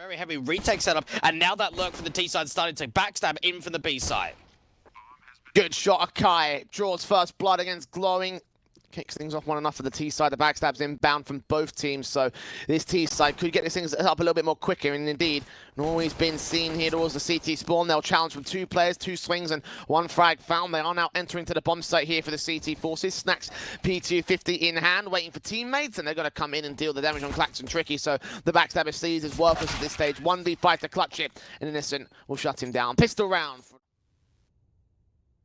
Very heavy retake setup, and now that lurk from the T side starting to backstab in from the B side. Good shot of Kai. Draws first blood against Glowing. Kicks things off one enough for the T side. The backstab's inbound from both teams, so this T side could get these things up a little bit more quicker. And indeed, Norwi's been seen here towards the CT spawn. They'll challenge from 2 players, 2 swings, and 1 frag found. They are now entering to the bomb site here for the CT forces. Snax P250 in hand, waiting for teammates, and they're going to come in and deal the damage on clax and Tricky. So the backstabber sees his worthless at this stage. 1v5 to clutch it, and Innocent will shut him down. Pistol round.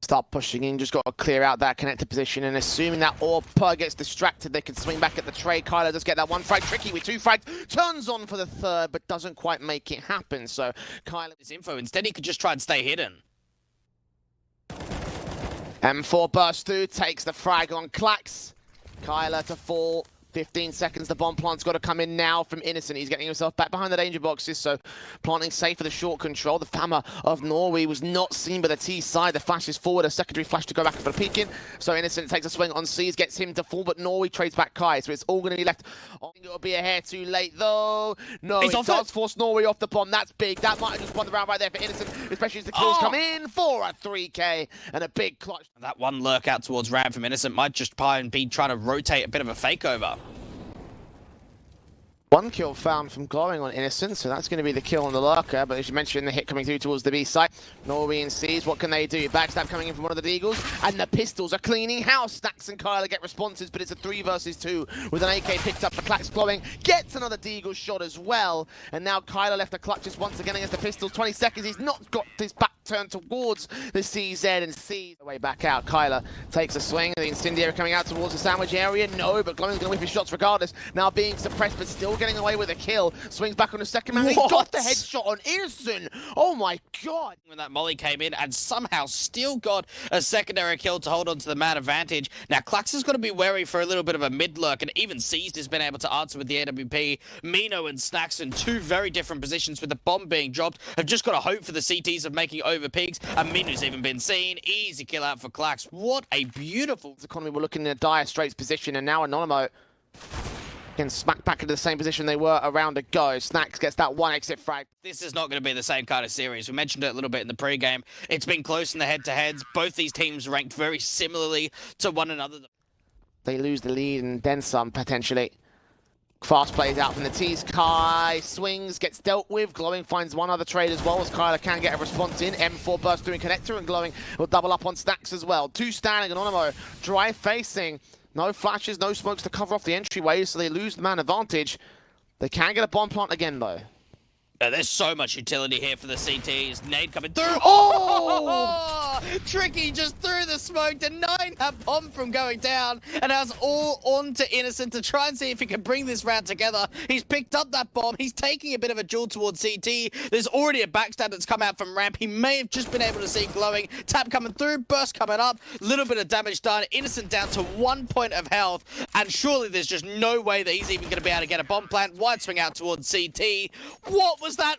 Start pushing in, just got to clear out that connector position, and assuming that ropz gets distracted, they can swing back at the trade. Kylar does get that 1 frag. Tricky with 2 frags, turns on for the 3rd, but doesn't quite make it happen. So Kylar His info, instead he could just try and stay hidden. M4 bursts through, takes the frag on clax. Kylar to fall. 15 seconds, the bomb plant's got to come in now from Innocent. He's getting himself back behind the danger boxes, so planting safe for the short control. The Fammer of Norwi was not seen by the T side. The flash is forward, a secondary flash to go back for the peeking. So Innocent takes a swing on C's, gets him to fall, but Norwi trades back Kai, so it's all going to be left. I think it'll be a hair too late, though. No, it does force Norwi off the bomb. That's big. That might have just won the round right there for Innocent, especially as the kills come in for a 3K and a big clutch. That one lurk out towards Ram from Innocent might just try and be trying to rotate a bit of a fake over. 1 kill found from Glowing on Innocent, so that's going to be the kill on the lurker. But as you mentioned, the hit coming through towards the B site. Norwi and C's, what can they do? Backstab coming in from one of the deagles, and the pistols are cleaning house. Snax and Kylar get responses, but it's a 3 versus 2 with an AK picked up for clax. Glowing gets another deagle shot as well, and now Kylar left the clutches once again against the pistols. 20 seconds, he's not got his back turned towards the CZ, and C's the way back out. Kylar takes a swing, the incendiary coming out towards the sandwich area. No, but Glowing's going to whip his shots regardless. Now being suppressed, but still getting away with a kill. Swings back on the second man. He got the headshot on Innocent. Oh my god. When that molly came in and somehow still got a secondary kill to hold on to the man advantage. Now clax has got to be wary for a little bit of a mid lurk, and even Twistzz has been able to answer with the AWP. mynio and Snax in 2 very different positions with the bomb being dropped. Have just got to hope for the CTs of making over pigs, and mynio's even been seen. Easy kill out for clax. What a beautiful economy. We're looking in a dire straits position, and now Anonymo can smack back into the same position they were a round ago. Snax gets that 1 exit frag. This is not going to be the same kind of series. We mentioned it a little bit in the pre-game. It's been close in the head-to-heads. Both these teams ranked very similarly to one another. They lose the lead and then some, potentially. Fast plays out from the T's. Kai swings, gets dealt with. Glowing finds one other trade as well, as Kylar can get a response in. M4 bursts through connector, and Glowing will double up on Snax as well. 2 standing, Anonymo drive facing. No flashes, no smokes to cover off the entryway, so they lose the man advantage. They can get a bomb plant again, though. There's so much utility here for the CTs. Nade coming through. Oh! Tricky just threw the smoke, denying that bomb from going down, and that's all on to Innocent to try and see if he can bring this round together. He's picked up that bomb. He's taking a bit of a duel towards CT. There's already a backstab that's come out from ramp. He may have just been able to see Glowing. Tap coming through, burst coming up, little bit of damage done. Innocent down to 1 point of health, and surely there's just no way that he's even going to be able to get a bomb plant. Wide swing out towards CT. What was that?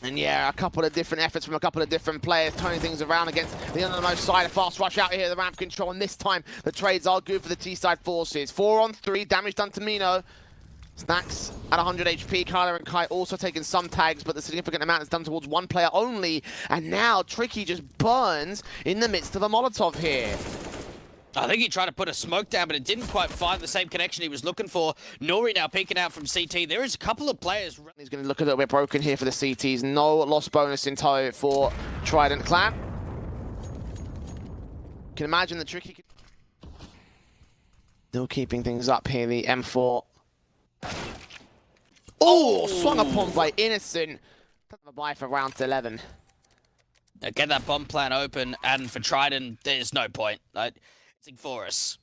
And yeah, a couple of different efforts from a couple of different players, turning things around against the undermost side. A fast rush out here, the ramp control, and this time the trades are good for the T-side forces. 4 on 3, damage done to mynio. Snax at 100 HP. Kylar and Kai also taking some tags, but the significant amount is done towards 1 player only. And now Tricky just burns in the midst of a Molotov here. I think he tried to put a smoke down, but it didn't quite find the same connection he was looking for. Norwi now peeking out from CT. There is a couple of players. He's going to look a little bit broken here for the CTs. No loss bonus in tow for Trident clan. Can imagine the Tricky. Still keeping things up here. The M4. Oh, swung upon by Innocent. A buy for round 11. Get that bomb plant open, and for Trident, there's no point. For us.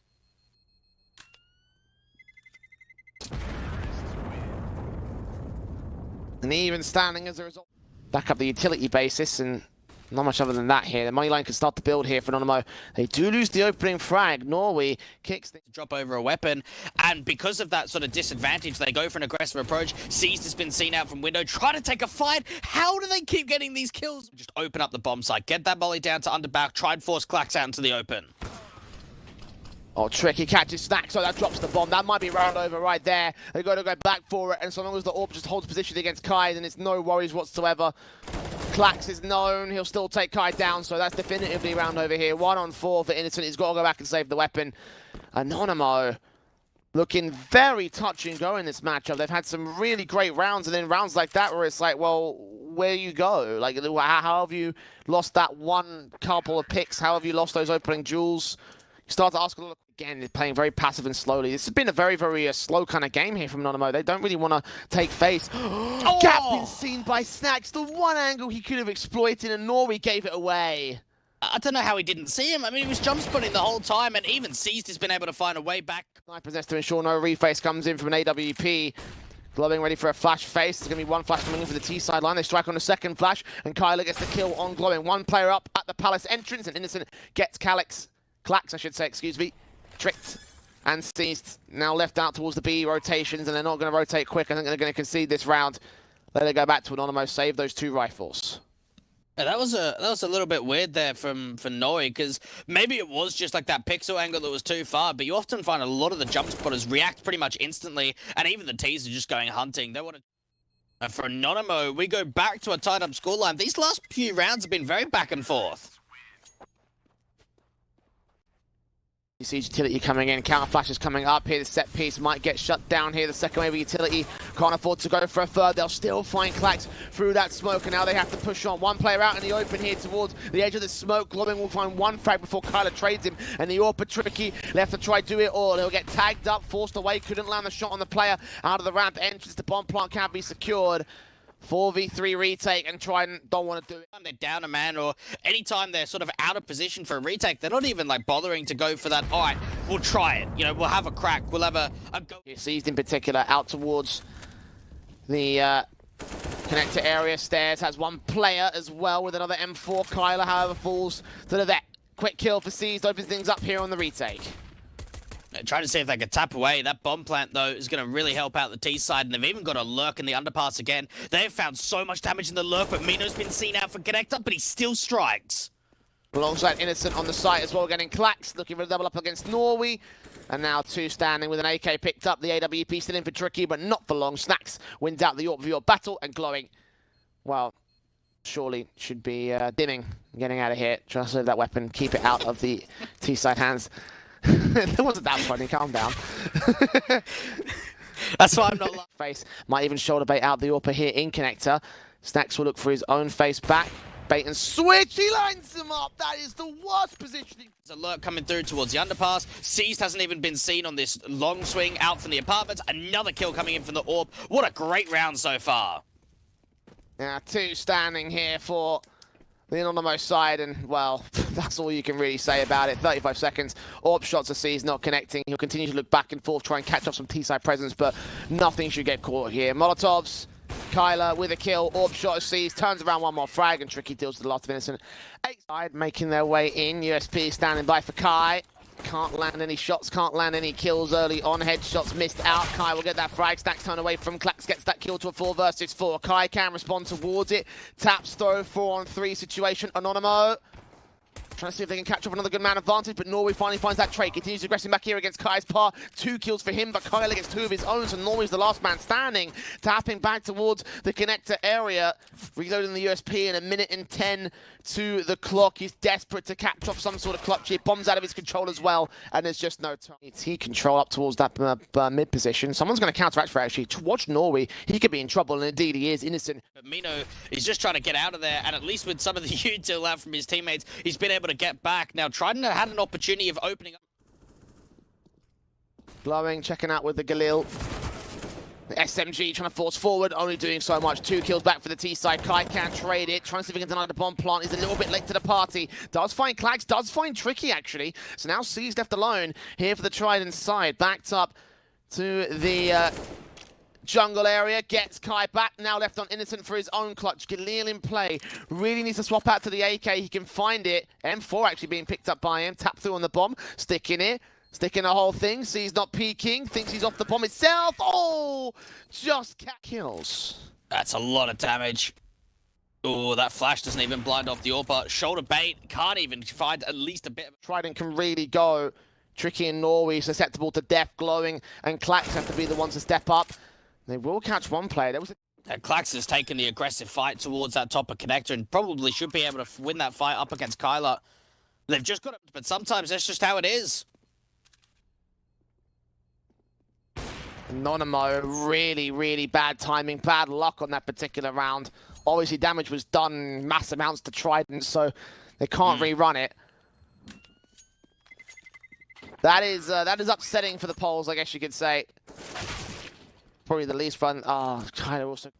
And even standing as a result. Back up the utility basis, and not much other than that here. The money line can start to build here for Anonymo. They do lose the opening frag. Norwi kicks the drop over a weapon, and because of that sort of disadvantage, they go for an aggressive approach. Twistzz has been seen out from window, try to take a fight. How do they keep getting these kills? Just open up the bomb site, get that molly down to underback, try and force clax out into the open. Oh, tricky catches Snax, so that drops the bomb. That might be round over right there. They've got to go back for it, and so long as the orb just holds position against Kai, then it's no worries whatsoever. Clax is known, he'll still take Kai down, so that's definitively round over here. 1 on 4 for Innocent, he's got to go back and save the weapon. Anonymo looking very touch and go in this matchup. They've had some really great rounds, and then rounds like that where it's like, well, where you go? Like, how have you lost that one couple of picks? How have you lost those opening duels? You start to ask a lot of, again, they're playing very passive and slowly. This has been a very, very slow kind of game here from Anonymo. They don't really want to take face. Oh! Gap been seen by Snax. The one angle he could have exploited, and Norwi gave it away. I don't know how he didn't see him. I mean, he was jump spotting the whole time, and even Twistzz has been able to find a way back. Sniper possessed to ensure no reface comes in from an AWP. Glowiing ready for a flash face. There's going to be one flash coming in for the T side line. They strike on the second flash, and Kylar gets the kill on Glowiing. One player up at the Palace entrance, and Innocent gets clax, I should say, excuse me, tricked and seized. Now left out towards the B rotations, and they're not going to rotate quick. I think they're going to concede this round. Let it go back to Anonymo, save those 2 rifles. Yeah, that was a little bit weird there for Norwi, because maybe it was just like that pixel angle that was too far, but you often find a lot of the jump spotters react pretty much instantly, and even the T's are just going hunting. They want to. For Anonymo, we go back to a tied up scoreline. These last few rounds have been very back and forth. You see utility coming in, counter flashes coming up here. The set piece might get shut down here. The second wave of utility can't afford to go for a third. They'll still find clax through that smoke, and now they have to push on. One player out in the open here towards the edge of the smoke. Glowiing will find one frag before Kylar trades him, and the AWP tricky. They have to try do it all. He'll get tagged up, forced away, couldn't land the shot on the player out of the ramp entrance. The bomb plant can't be secured. 4v3 retake, and Trident don't want to do it. They're down a man, or anytime they're sort of out of position for a retake, they're not even like bothering to go for that. All right, we'll try it. You know, we'll have a crack. We'll have a go. Seized in particular out towards the connector area. Stairs has one player as well with another M4. Kylar, however, falls to the vet. Quick kill for Seized, opens things up here on the retake. Trying to see if they can tap away. That bomb plant, though, is going to really help out the T side, and they've even got a lurk in the underpass again. They've found so much damage in the lurk, but mynio's been seen out for connector, but he still strikes. Alongside Innocent on the site as well, getting clax, looking for a double up against Norwi. And now 2 standing with an AK picked up. The AWP still in for tricky, but not for long. Snax wins out the AWP for your battle, and Glowiing, well, surely should be dimming, getting out of here. Trying to save that weapon, keep it out of the T side hands. That wasn't that funny, calm down. That's why I'm not laughing. Face might even shoulder bait out the AWP here in connector. Snax will look for his own face back. Bait and switch, he lines him up. That is the worst positioning. There's a lurk coming through towards the underpass. Twistzz hasn't even been seen on this long swing out from the apartments. Another kill coming in from the AWP. What a great round so far. Now 2 standing here for the Anonymo side, and, well, that's all you can really say about it. 35 seconds. AWP shots are Seized, not connecting. He'll continue to look back and forth, try and catch up some T-side presence, but nothing should get caught here. Molotovs, Kylar with a kill. AWP shot is Seized, turns around one more frag, and tricky deals to the lot of Innocent. 8 side making their way in. USP standing by for Kai. Can't land any shots, can't land any kills early on. Headshots missed out. Kai will get that frag. Snax turned away from clax, gets that kill to a 4 versus 4. Kai can respond towards it. Taps throw, 4-on-3 situation. Anonymo trying to see if they can catch up another good man advantage, but Norwi finally finds that trait. Continues aggressing back here against Kai's par. 2 kills for him, but Kylar gets 2 of his own, so Norwi's the last man standing. Tapping back towards the connector area. Reloading the USP in 1 minute and 10 to the clock. He's desperate to catch off some sort of clutch here. Bombs out of his control as well, and there's just no time. He control up towards that mid position. Someone's going to counteract for actually. To watch Norwi, he could be in trouble, and indeed he is. Innocent. But mynio is just trying to get out of there, and at least with some of the util out from his teammates, he's been able to get back. Now, Trident had an opportunity of opening up. Glowiing, checking out with the Galil. The SMG trying to force forward, only doing so much. 2 kills back for the T side. Kai can't trade it. Trying to see if he can deny the bomb plant. He's a little bit late to the party. Does find clax, does find tricky actually. So now C's left alone here for the Trident side. Backed up to the jungle area, gets Kai back, now left on Innocent for his own clutch. Galil in play, really needs to swap out to the AK, he can find it. M4 actually being picked up by him, tap through on the bomb, sticking it, sticking the whole thing, sees not peeking, thinks he's off the bomb itself. Oh, just kills. That's a lot of damage. Oh, that flash doesn't even blind off the AWP. Shoulder bait, can't even find at least a bit of... Trident can really go Tricky and Norwi susceptible to death. Glowiing and clax have to be the ones to step up. They will catch one player. There was clax has taken the aggressive fight towards that top of connector and probably should be able to win that fight up against Kylar. They've just got it, but sometimes that's just how it is. Anonymo, really bad timing, bad luck on that particular round. Obviously, damage was done mass amounts to Trident, so they can't rerun it. That is upsetting for the Poles, I guess you could say. Probably the least fun. Kind of also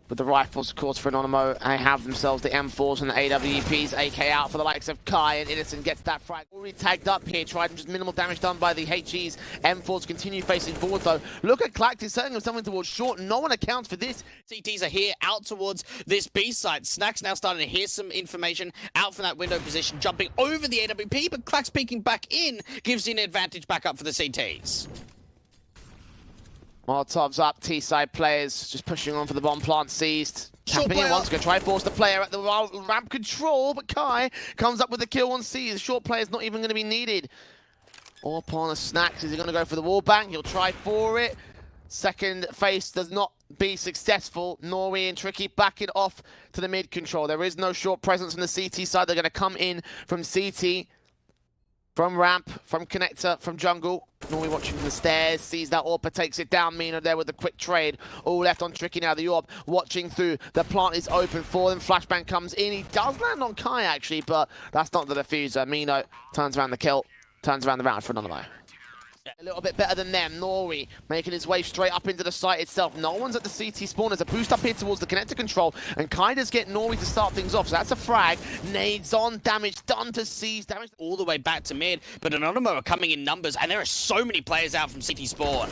with the rifles, of course, for Anonymo. They have themselves the M4s and the AWPs. AK out for the likes of Kai, and Innocent gets that frag. Already tagged up here. Trident, just minimal damage done by the HEs. M4s continue facing forward, though. Look at clax. He's setting something towards short. No one accounts for this. CTs are here, out towards this B site. Snax now starting to hear some information out from that window position, jumping over the AWP, but clax peeking back in gives you an advantage back up for the CTs. Molotov's up, T-side players just pushing on for the bomb plant seized. Tapping in once, going to try force the player at the ramp control, but Kai comes up with the kill on seized. Short player's not even going to be needed. Up on a Snax, is he going to go for the wall bang? He'll try for it. Second face does not be successful. Norwi and Tricky backing off to the mid control. There is no short presence on the CT side. They're going to come in from CT. From ramp, from connector, from jungle. Norwi watching from the stairs, sees that AWP, takes it down. mynio there with the quick trade. All left on Tricky now. The AWP watching through. The plant is open for them. Flashbang comes in. He does land on Kai, actually, but that's not the diffuser. mynio turns around the kill, turns around the round for Anonymo. A little bit better than them. Norwi making his way straight up into the site itself. No one's at the CT spawn. There's a boost up here towards the connector control, and Kai does get Norwi to start things off. So that's a frag. Nades on, damage done to seize, damage all the way back to mid, but Anonymo are coming in numbers, and there are so many players out from CT spawn.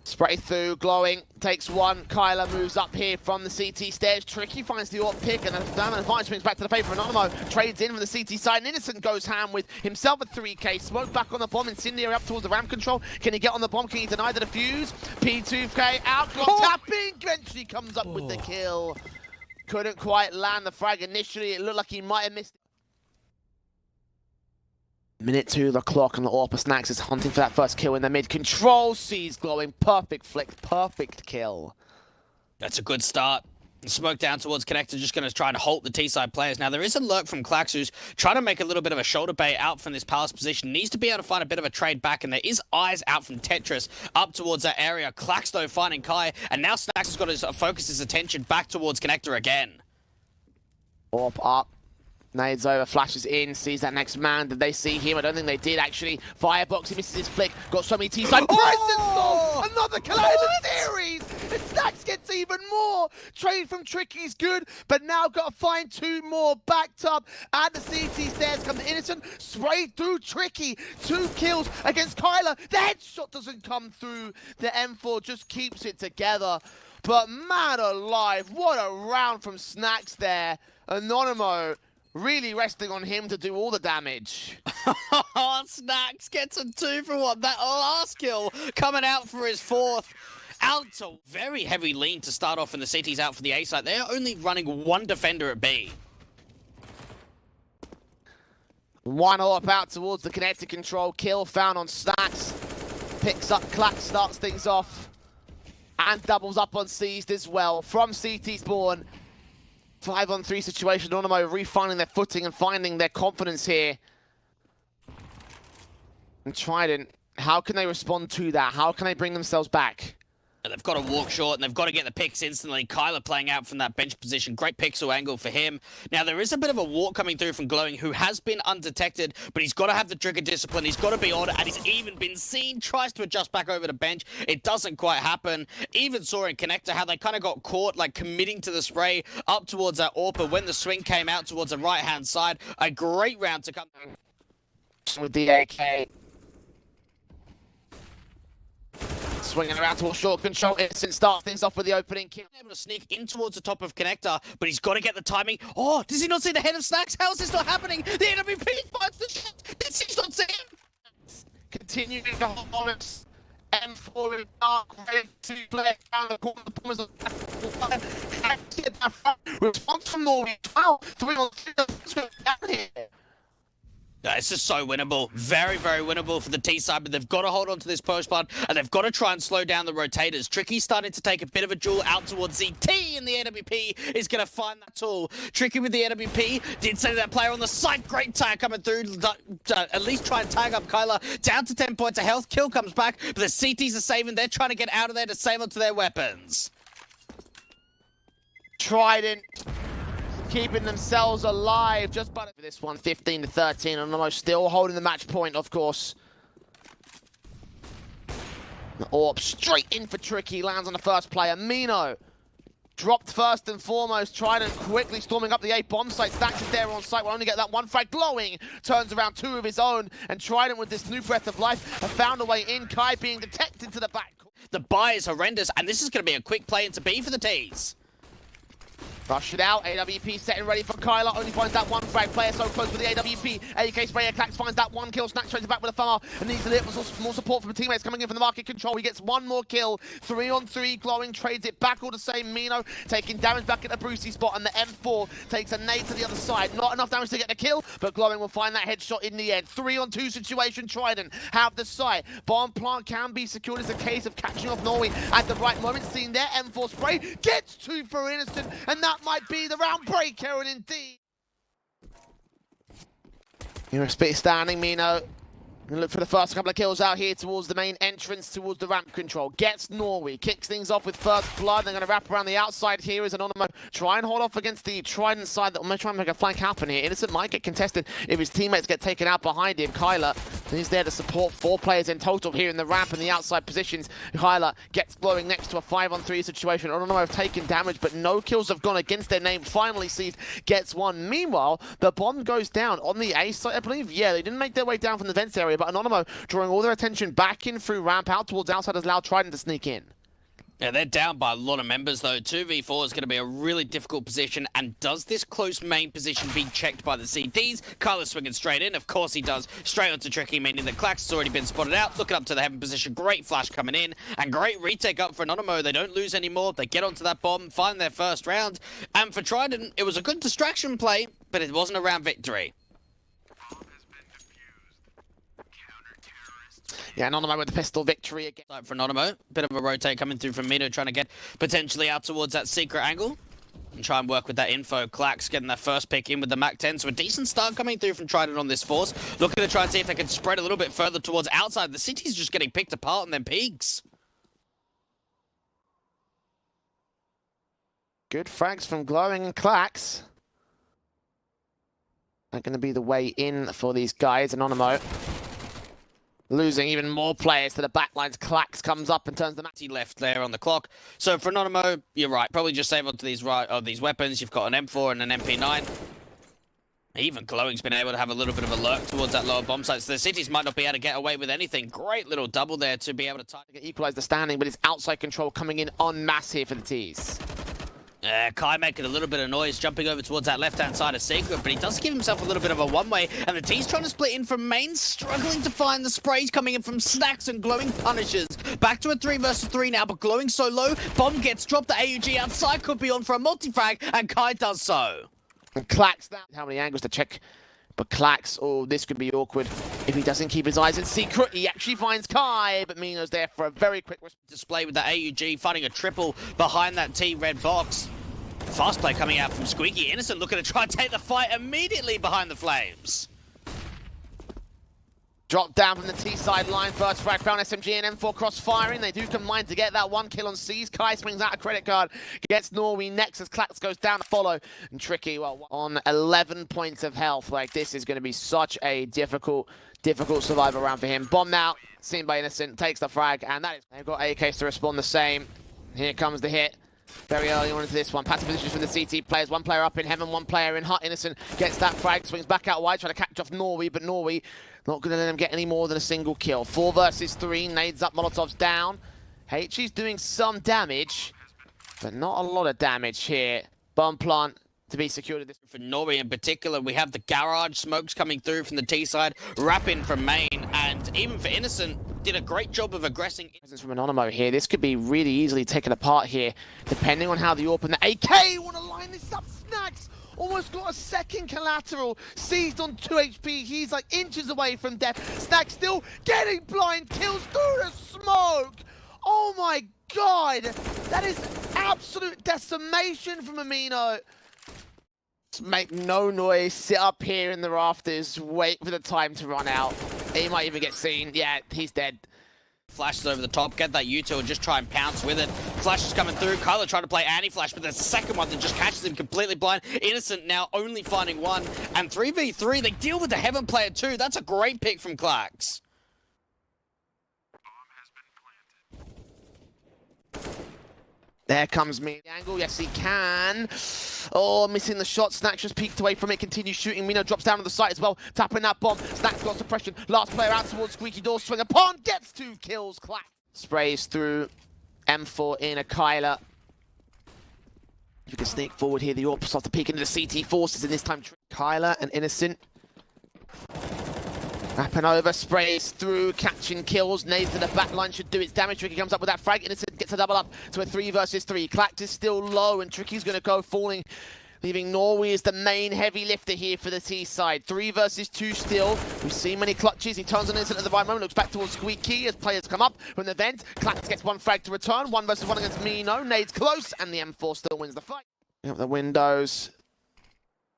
Spray through, glowiing, takes one. Kylar moves up here from the CT stairs. Tricky finds the AWP pick, and the advantage swings back to the favour. Anonymo trades in from the CT side, and Innocent goes ham with himself a 3K. Smoke back on the bomb, incendiary up towards the ramp control. Can he get on the bomb? Can he deny the defuse? P2K out, tapping, eventually comes up with the kill. Couldn't quite land the frag initially. It looked like he might have missed it. Minute 2, the clock, and the AWP. Snax is hunting for that first kill in the mid. Control, sees glowiing. Perfect flick, perfect kill. That's a good start. Smoke down towards connector, just going to try to halt the T-side players. Now, there is a lurk from clax, who's trying to make a little bit of a shoulder bait out from this palace position. Needs to be able to find a bit of a trade back, and there is eyes out from Tetris up towards that area. Clax, though, finding Kai, and now Snax has got to focus his attention back towards connector again. AWP up. Nades over, flashes in, sees that next man. Did they see him? I don't think they did, actually. Firebox, he misses his flick. Got so many T-side presence. Another kill in the series. And Snax gets even more. Trade from Tricky's good, but now got to find 2 more backed up. At the CT stairs come the Innocent. Sprayed through Tricky. 2 kills against Kylar. The headshot doesn't come through. The M4 just keeps it together. But man alive, what a round from Snax there. Anonymo really resting on him to do all the damage. Snax gets a 2 for 1. That last kill coming out for his 4th. Out to very heavy lean to start off, and the CT's out for the A site. They're only running 1 defender at B. One AWP out towards the connector control. Kill found on Snax. Picks up clax, starts things off. And doubles up on seized as well from CT spawn. 5-on-3 situation. Anonymo refinding their footing and finding their confidence here. And Trident, how can they respond to that? How can they bring themselves back? And they've got to walk short, and they've got to get the picks instantly. Kylar playing out from that bench position. Great pixel angle for him. Now, there is a bit of a walk coming through from glowiing, who has been undetected, but he's got to have the trigger discipline. He's got to be on it, and he's even been seen. Tries to adjust back over the bench. It doesn't quite happen. Even saw in connector how they kind of got caught, like committing to the spray up towards that AWP. When the swing came out towards the right-hand side, a great round to come. With the AK. Swinging around towards short control. Innocent starts things off with the opening kill. Able to sneak in towards the top of connector, but he's got to get the timing. Oh, does he not see the head of Snax? How is this not happening? The AWP finds the shot. Does he not see him? Continuing the moments. M4 in dark, ready to play around the corner. The bombers are response from Norwi. 12, 3-on-3 down here. This is so winnable. Very, very winnable for the T side, but they've got to hold on to this post plant, and they've got to try and slow down the rotators. Tricky starting to take a bit of a duel out towards ZT, and the AWP is going to find that tool. Tricky with the AWP. Did say that player on the side. Great tag coming through. At least try and tag up Kylar. Down to 10 points of health. Kill comes back, but the CTs are saving. They're trying to get out of there to save onto their weapons. Trident keeping themselves alive just by this one, 15-13, and almost still holding the match point, of course. Orb straight in for Tricky, lands on the first player. mynio dropped first and foremost. Trident quickly storming up the A bomb site. Snax is there on site. We'll only get that one frag. Glowiing turns around 2 of his own, and Trident with this new breath of life have found a way in. Kai being detected to the back. The buy is horrendous, and this is going to be a quick play into B for the T's. Rush it out, AWP setting ready for Kylar, only finds that one frag, player so close with the AWP, AK sprayer, clax finds that one kill, Snax trades it back with a FAR, and needs a little more support from the teammates coming in from the market control. He gets one more kill, 3-on-3, Glowiing trades it back all the same. mynio taking damage back at the Brehze spot, and the M4 takes a nade to the other side. Not enough damage to get the kill, but Glowiing will find that headshot in the end. 3-on-2 situation, Trident have the site. Bomb plant can be secured. It's a case of catching off Norwi at the right moment. Seen there, M4 spray, gets 2 for Innocent, and that might be the round breaker, and indeed. You're standing, mynio. Look for the first couple of kills out here towards the main entrance, towards the ramp control. Gets Norwi, kicks things off with first blood. They're going to wrap around the outside here as Anonymo. Try and hold off against the Trident side that will try and make a flank happen here. Innocent might get contested if his teammates get taken out behind him. Kylar, he's there to support 4 players in total here in the ramp and the outside positions. Kylar gets Glowiing next to a 5-on-3 situation. Anonymo have taken damage, but no kills have gone against their name. Finally sees, gets one. Meanwhile, the bomb goes down on the A side, I believe. Yeah, they didn't make their way down from the vents area, but Anonymo drawing all their attention back in through ramp out towards outside has allowed Trident to sneak in. Yeah, they're down by a lot of members, though. 2v4 is going to be a really difficult position, and does this close main position be checked by the CDs? Kylar's swinging straight in. Of course he does. Straight onto Tricky, meaning that clax has already been spotted out. Looking up to the heaven position. Great flash coming in, and great retake up for Anonymo. They don't lose anymore. They get onto that bomb, find their first round, and for Trident, it was a good distraction play, but it wasn't a round victory. Yeah, Anonymo with the pistol victory again. For Anonymo, bit of a rotate coming through from mynio, trying to get potentially out towards that secret angle and try and work with that info. Clax getting that first pick in with the Mac 10, so a decent start coming through from Trident on this force. Looking to try and see if they can spread a little bit further towards outside. The city's just getting picked apart and then peaks. Good frags from Glowiing and clax. Not going to be the way in for these guys. Anonymo losing even more players to the backlines. Clax comes up and turns the match. He left there on the clock. So for Anonymo, you're right. Probably just save onto these these weapons. You've got an M4 and an MP9. Even Glowiing's been able to have a little bit of a lurk towards that lower bomb site. So the cities might not be able to get away with anything. Great little double there to be able to equalize the standing, but it's outside control coming in en masse here for the T's. Kai making a little bit of noise, jumping over towards that left-hand side of Secret, but he does give himself a little bit of a one-way, and the T's trying to split in from main, struggling to find the sprays coming in from Snax, and Glowiing punishes. Back to a 3 versus 3 now, but Glowiing so low, bomb gets dropped, the AUG outside could be on for a multi-frag, and Kai does so. And clax that. How many angles to check? But clax, oh, this could be awkward if he doesn't keep his eyes in Secret. He actually finds Kai, but mynio's there for a very quick display with the AUG, finding a triple behind that T-red box. Fast play coming out from Squeaky. Innocent looking to try and take the fight immediately behind the flames. Drop down from the T side line. First frag found SMG and M4 cross firing. They do combine to get that one kill on C's. Kai swings out a credit card. Gets Norwi next as clax goes down to follow. And Tricky, well, on 11 points of health. Like, this is going to be such a difficult survival round for him. Bomb out. Seen by Innocent. Takes the frag. And that is... They've got AKs to respond the same. Here comes the hit. Very early on into this one. Passive positions from the CT players. One player up in heaven, one player in hut. Innocent gets that frag, swings back out wide, trying to catch off Norwi, but Norwi not going to let him get any more than a single kill. 4 versus 3, nades up, Molotovs down. HE's doing some damage, but not a lot of damage here. Bomb plant to be secured. For Norwi in particular, we have the garage smokes coming through from the T side, wrapping from main, and even for Innocent, did a great job of aggressing. From Anonymo here, this could be really easily taken apart here, depending on how the AWP and the AK want to line this up. Snax almost got a second collateral. Seized on 2 HP. He's like inches away from death. Snax still getting blind kills through the smoke. Oh my god. That is absolute decimation from Amino. Make no noise, sit up here in the rafters, wait for the time to run out. He might even get seen. Yeah, he's dead. Flashes over the top, get that util and just try and pounce with it. Flash is coming through. Kylar trying to play anti-flash, but the second one that just catches him completely blind. Innocent now only finding one. And 3v3, they deal with the Heaven player too. That's a great pick from clax. There comes me. The angle, yes he can. Oh, missing the shot. Snax just peeked away from it, continues shooting. mynio drops down on the site as well, tapping that bomb. Snax got suppression. Last player out towards Squeaky Door, swing upon, gets 2 kills. Clack. Sprays through. M4 in a Kylar. If you can sneak forward here, the AWP starts to peek into the CT forces, and this time Kylar and Innocent. Wrapping over, sprays through, catching kills. Nades to the back line should do its damage. Tricky comes up with that frag. Innocent gets a double up to a 3 versus 3. clax is still low, and Tricky's going to go falling, leaving Norwi as the main heavy lifter here for the T side. 3 versus 2 still. We've seen many clutches. He turns on Innocent at the right moment, looks back towards Squeaky as players come up from the vent. clax gets 1 frag to return. 1 versus 1 against mynio. Nades close, and the M4 still wins the fight. Up the windows.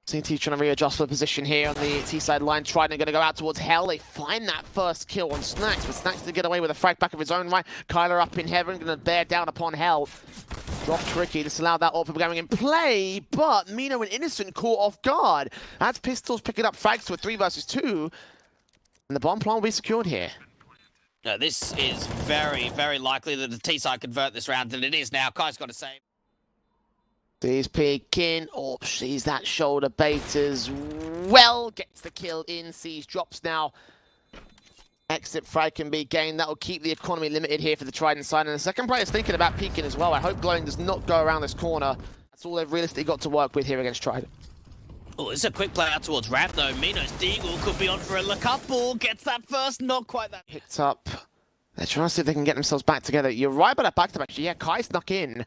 CT trying to readjust for the position here on the T-side line. Trident going to go out towards Hell. They find that first kill on Snax, but Snax to get away with a frag back of his own right. Kylar up in heaven, going to bear down upon Hell. Drop Tricky, just allowed that AWP going in play, but mynio and Innocent caught off guard. That's Pistols picking up frags to a 3 versus 2, and the bomb plant will be secured here. No, this is very, very likely that the T-side convert this round, and it is now. Kai's got to save. He's peeking. Oh, sees that shoulder bait as well. Gets the kill in. Sees drops now. Exit frag can be gained. That will keep the economy limited here for the Trident side. And the second player's thinking about peeking as well. I hope glowiing does not go around this corner. That's all they've realistically got to work with here against Trident. Oh, it's a quick play out towards ramp though. mynio's deagle could be on for a couple. Gets that first, not quite that. Picked up. They're trying to see if they can get themselves back together. You're right about that back-to-back. Yeah, Kai snuck in.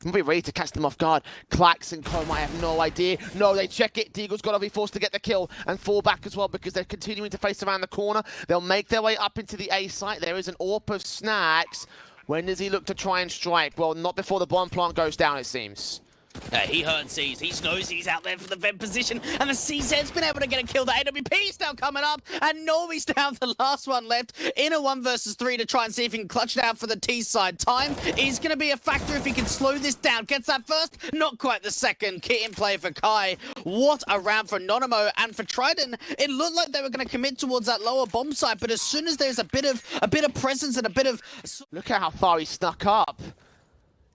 He'll be ready to catch them off guard. clax and Co might have no idea. No, they check it. deagle's got to be forced to get the kill and fall back as well because they're continuing to face around the corner. They'll make their way up into the A site. There is an AWP of Snax. When does he look to try and strike? Well, not before the bomb plant goes down, it seems. He heard C's. He knows he's out there for the vent position, and the CZ's been able to get a kill. The AWP's now coming up, and Norwi's down the last one left in a 1 versus 3 to try and see if he can clutch it out for the T side. Time is going to be a factor if he can slow this down. Gets that first, not quite the second. Kit in play for Kai. What a round for Anonymo, and for Trident, it looked like they were going to commit towards that lower bomb site, but as soon as there's a bit of presence and a bit of... Look at how far he snuck up.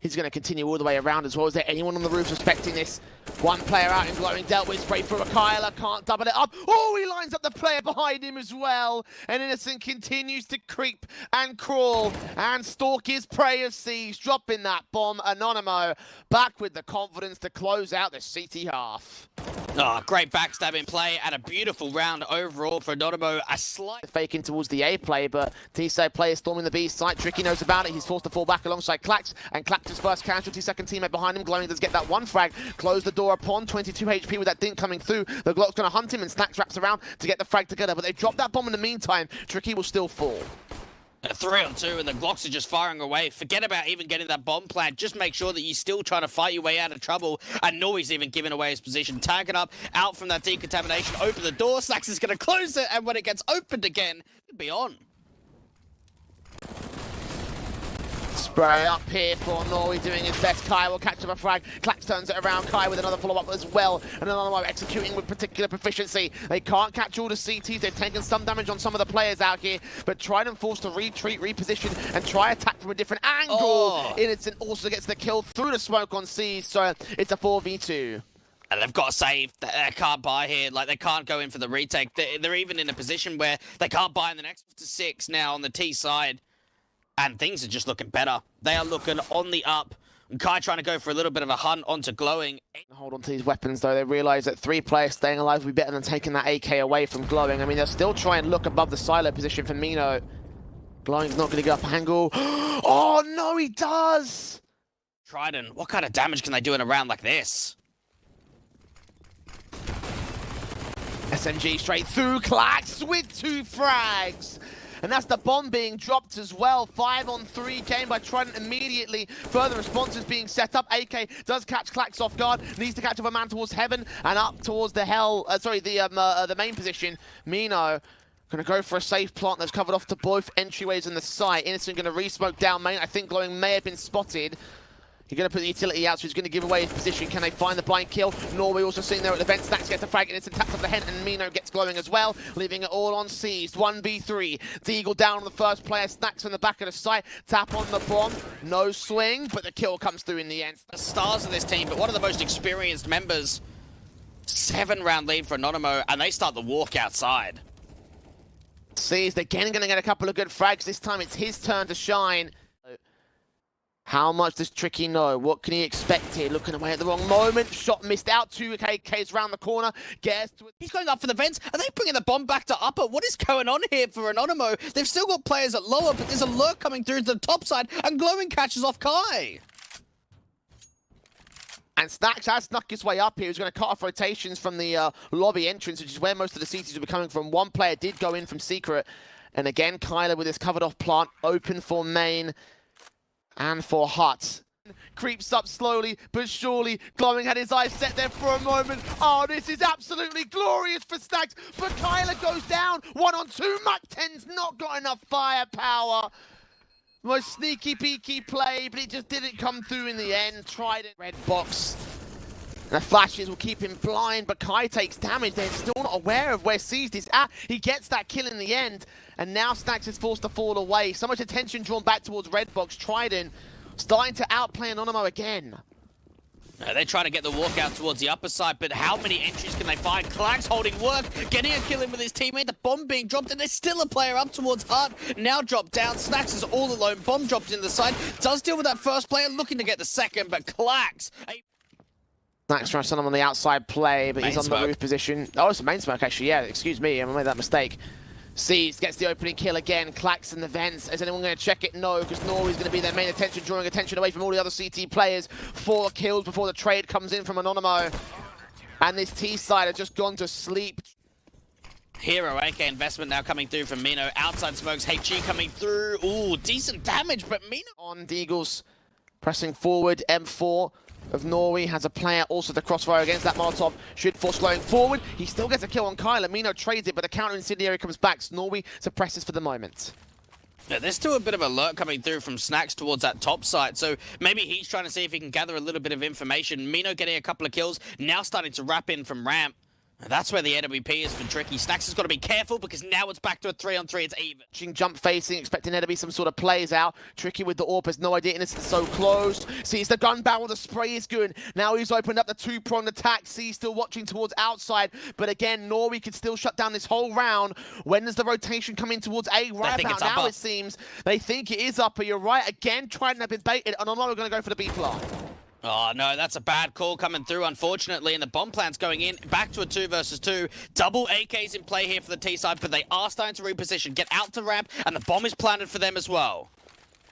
He's going to continue all the way around as well. Is there anyone on the roof suspecting this? 1 player out in glowiing, dealt with, spray through a Kylar, can't double it up. Oh, he lines up the player behind him as well. And Innocent continues to creep and crawl and stalk his prey of C's, dropping that bomb. Anonymo back with the confidence to close out the CT half. Oh, great backstabbing play and a beautiful round overall for Anonymo. A slight faking towards the A play, but T-side player storming the B site. Tricky knows about it. He's forced to fall back alongside clax, and clax's first casualty. Second teammate behind him. glowiing does get that 1 frag. Close the door upon 22 HP with that dink coming through. The Glock's going to hunt him, and Snax wraps around to get the frag together, but they drop that bomb in the meantime. Tricky will still fall. A 3-on-2 and the Glocks are just firing away. Forget about even getting that bomb plant. Just make sure that you're still trying to fight your way out of trouble. And Norwi's even giving away his position. Tag it up, out from that decontamination. Open the door. Snax is going to close it. And when it gets opened again, it'll be on. Spray up here for Norwi doing his best. Kai will catch up a frag. clax turns it around. Kai with another follow-up as well. And another one executing with particular proficiency. They can't catch all the CTs. They've taken some damage on some of the players out here. But Trident forced to retreat, reposition, and try attack from a different angle. Oh. Innocent also gets the kill through the smoke on C. So it's a 4v2. And they've got to save. They can't buy here. Like, they can't go in for the retake. They're even in a position where they can't buy in the next 6 now on the T side. And things are just looking better. They are looking on the up. And Kai trying to go for a little bit of a hunt onto glowiing. Hold on to these weapons, though. They realise that 3 players staying alive would be better than taking that AK away from glowiing. I mean, they'll still try and look above the silo position for mynio. glowiing's not going to get up angle. Oh, no, he does! Trident, what kind of damage can they do in a round like this? SMG straight through, clax with 2 frags. And that's the bomb being dropped as well. 5-on-3 game by Trident immediately. Further responses being set up. AK does catch clax off guard. Needs to catch up a man towards heaven and up towards the the main position. mynio gonna go for a safe plant that's covered off to both entryways in the site. Innocent gonna re-smoke down main. I think glowiing may have been spotted. He's going to put the utility out, so he's going to give away his position. Can they find the blind kill? Norwi also sitting there at the vent. Snax gets a frag, and it's taps off the head, and mynio gets glowiing as well, leaving it all on Seized. 1v3. deagle down on the first player. Snax from the back of the site. Tap on the bomb. No swing, but the kill comes through in the end. The stars of this team, but one of the most experienced members. 7-round lead for Anonymo, and they start the walk outside. Seized again, going to get a couple of good frags. This time it's his turn to shine. How much does Tricky know? What can he expect here? Looking away at the wrong moment. Shot missed out. 2 KKs round the corner. He's going up for the vents. Are they bringing the bomb back to upper? What is going on here for Anonymo? They've still got players at lower, but there's a lurk coming through to the top side, and glowiing catches off Kai. And Snax has snuck his way up here. He's going to cut off rotations from the lobby entrance, which is where most of the CTs will be coming from. One player did go in from secret. And again, Kylar with his covered off plant, open for main. And for hut. Creeps up slowly but surely. glowiing had his eyes set there for a moment. Oh, this is absolutely glorious for Snax. But Kylar goes down. 1-on-2. Mach 10's not got enough firepower. Most sneaky peeky play, but it just didn't come through in the end. Trident red box. And the flashes will keep him blind, but Kai takes damage. They're still not aware of where Seized is at. He gets that kill in the end, and now Snax is forced to fall away. So much attention drawn back towards red box. Trident starting to outplay Anonymo again. They're trying to get the walkout towards the upper side, but how many entries can they find? clax holding work, getting a kill in with his teammate. The bomb being dropped, and there's still a player up towards hut. Now dropped down. Snax is all alone. Bomb dropped in the side. Does deal with that first player, looking to get the second, but clax. Snax trying to send him on the outside play, but he's on the roof position. Oh, it's a main smoke, actually. Yeah, excuse me. I made that mistake. Seized gets the opening kill again. clax in the vents. Is anyone going to check it? No, because Norwi's going to be their main attention, drawing attention away from all the other CT players. 4 kills before the trade comes in from Anonymo. And this T side has just gone to sleep. Hero AK investment now coming through from mynio. Outside smokes. HG coming through. Ooh, decent damage, but mynio on deagles pressing forward. M4 of Norwi has a player also to crossfire against that Molotov. Should force going forward. He still gets a kill on Kylar. mynio trades it, but the counter incendiary comes back. So Norwi suppresses for the moment. Yeah, there's still a bit of alert coming through from Snax towards that top side, so maybe he's trying to see if he can gather a little bit of information. mynio getting a couple of kills, now starting to wrap in from ramp. That's where the AWP is for Tricky. Snax has got to be careful because now it's back to a 3-on-3. It's even. Jump facing, expecting there to be some sort of plays out. Tricky with the AWP has no idea. Innocent so close. Sees the gun barrel. The spray is good. Now he's opened up the 2-pronged attack. Sees still watching towards outside. But again, Norwi could still shut down this whole round. When does the rotation come in towards A? Right about now, it seems. They think it is upper. You're right. Again, trying to have been baited. And Anonymo going to go for the B plot. Oh, no, that's a bad call coming through, unfortunately, and the bomb plant's going in. Back to a 2 versus 2. Double AKs in play here for the T side, but they are starting to reposition, get out to ramp, and the bomb is planted for them as well.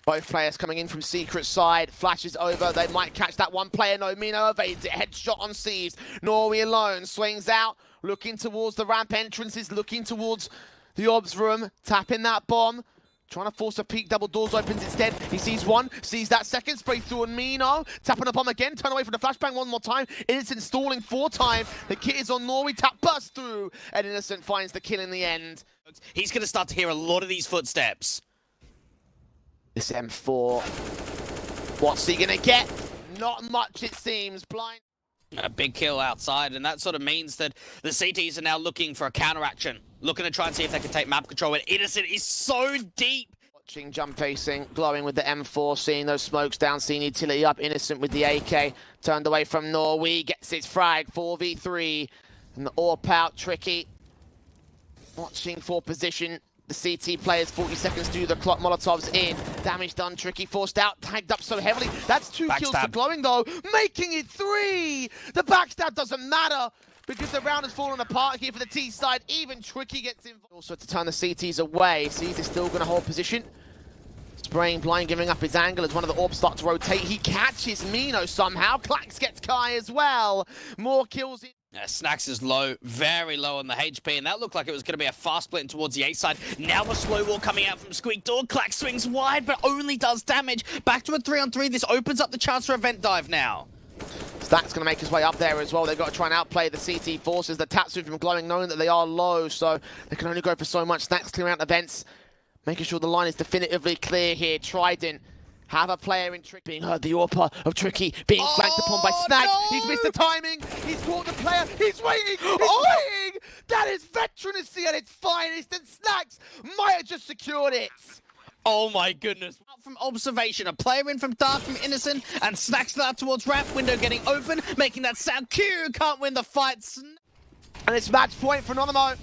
Both players coming in from secret side. Flashes over. They might catch that one player. No, mynio evades it. Headshot on Seized. Norwi alone. Swings out. Looking towards the ramp entrances. Looking towards the obs room. Tapping that bomb. Trying to force a peek, double doors opens instead. He sees one, sees that second, spray through on mynio. Tapping a bomb again, turn away from the flashbang one more time. Innocent stalling 4 times. The kit is on Norwi, tap burst through. And Innocent finds the kill in the end. He's going to start to hear a lot of these footsteps. This M4, what's he going to get? Not much it seems, blind. A big kill outside, and that sort of means that the CTs are now looking for a counteraction. Looking to try and see if they can take map control, and Innocent is so deep. Watching jump facing, glowiing with the M4, seeing those smokes down, seeing utility up. Innocent with the AK, turned away from Norwi, gets its frag, 4v3. And the AWP out, Tricky. Watching for position. The CT players, 40 seconds to do the clock. Molotovs in. Damage done. Tricky forced out. Tagged up so heavily. That's 2 kills for glowiing, though. Making it 3. The backstab doesn't matter because the round has fallen apart here for the T side. Even Tricky gets involved. Also to turn the CTs away. Seized is still going to hold position. Spraying blind, giving up his angle as one of the orbs start to rotate. He catches mynio somehow. Clax gets Kai as well. More kills in. Snax is low, very low on the HP, and that looked like it was going to be a fast split towards the A side. Now a slow wall coming out from Squeak Door. Clax swings wide, but only does damage. Back to a 3-on-3. This opens up the chance for a vent dive now. Stack's going to make his way up there as well. They've got to try and outplay the CT forces. The Tatsu from glowing, knowing that they are low, so they can only go for so much. Snack's clearing out the vents, making sure the line is definitively clear here. Trident have a player in Trick being heard. The AWP of Tricky being flanked upon by Snax. No! He's missed the timing. He's caught the player. He's waiting. He's waiting. That is veteranacy at its finest, and Snax might have just secured it. Oh my goodness. Out from observation, a player in from Dark from Innocent, and Snax out towards ramp, window getting open, making that sound. Q can't win the fight. And it's match point for Anonymo.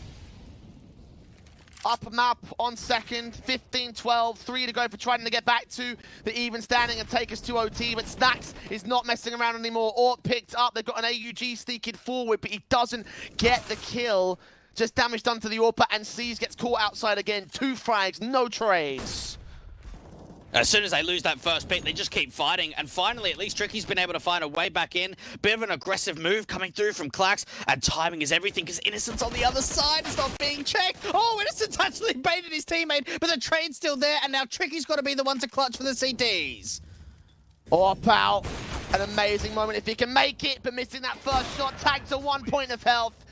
Up map on second, 15-12, 3 to go for Trident to get back to the even standing and take us to OT, but Snax is not messing around anymore. Orp picked up, they've got an AUG sneaking forward, but he doesn't get the kill. Just damage done to the AWP, and C's gets caught outside again. 2 frags, no trades. As soon as they lose that first pick, they just keep fighting. And finally, at least Tricky's been able to find a way back in. Bit of an aggressive move coming through from Clax. And timing is everything because Innocent's on the other side. It's not being checked. Oh, Innocent's actually baited his teammate, but the trade's still there. And now Tricky's got to be the one to clutch for the CTs. Orp out. An amazing moment if he can make it, but missing that first shot. Tagged to 1 point of health.